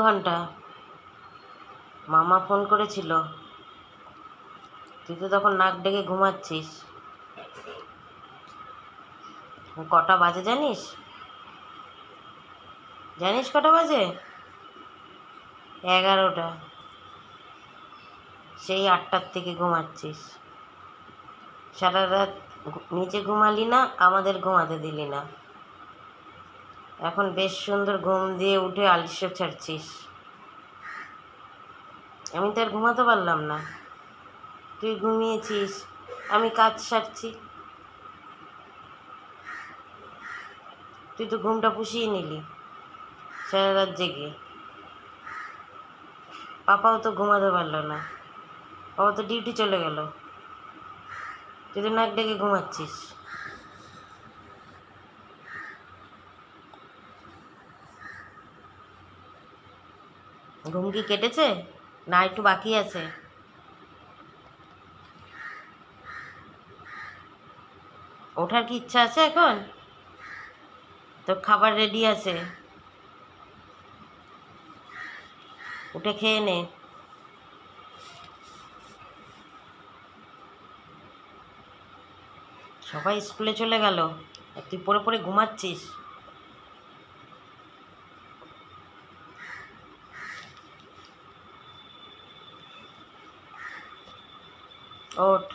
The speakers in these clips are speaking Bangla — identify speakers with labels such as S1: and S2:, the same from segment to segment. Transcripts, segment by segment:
S1: ঘন্টা মামা ফোন করেছিল, তুই তো তখন নাক ডেকে ঘুমাচ্ছিস। কটা বাজে জানিস? জানিস কটা বাজে? 11টা। সেই 8টার থেকে ঘুমাচ্ছিস। সারা রাত নিচে ঘুমালি না, আমাদের ঘুমাতে দিলি না। এখন বেশ সুন্দর ঘুম দিয়ে উঠে আলস্য ছাড়ছিস। আমি তো আর ঘুমাতে পারলাম না। তুই ঘুমিয়েছিস, আমি কাজ সারছি। তুই তো ঘুমটা পুষিয়ে নিলি সারা রাত জেগে। পাপাও তো ঘুমাতে পারলো না, পাপা তো ডিউটি চলে গেল। তুই তো নাক ডেকে ঘুমাচ্ছিস। ঘুম কি কেটেছে না একটু বাকি আছে? ওঠার কি ইচ্ছা আছে এখন? তোর খাবার রেডি আছে, উঠে খেয়ে নে। সবাই স্কুলে চলে গেল আর তুই পড়ে পড়ে ঘুমাচ্ছিস। ওঠ,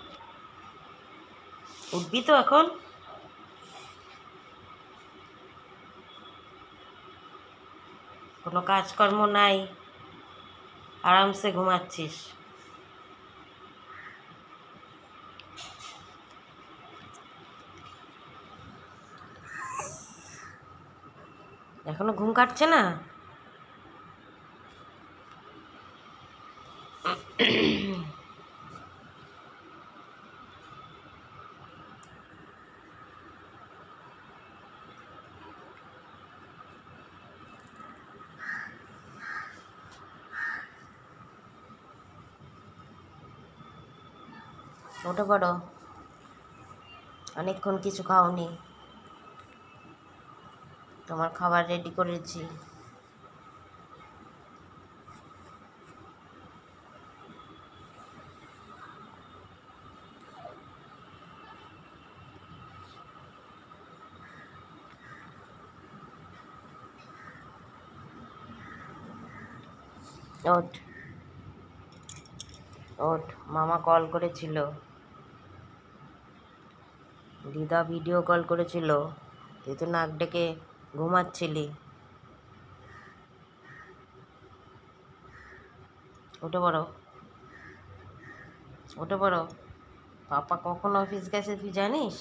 S1: উঠবি তো এখন? কোনো কাজকর্ম নাই, আরামসে ঘুমাচ্ছিস। এখনো ঘুম কাটছে না? ওঠে পড়ো, অনেকক্ষণ কিছু খাওনি। তোমার খাবার রেডি করেছি। ওঠ ওঠ, মামা কল করেছিল, দিদা ভিডিও কল করেছিল, তুই তো নাক ডেকে ঘুমাচ্ছিলি। উঠে পড়ো, উঠে পড়ো। পাপা কখন অফিস গেছে তুই জানিস?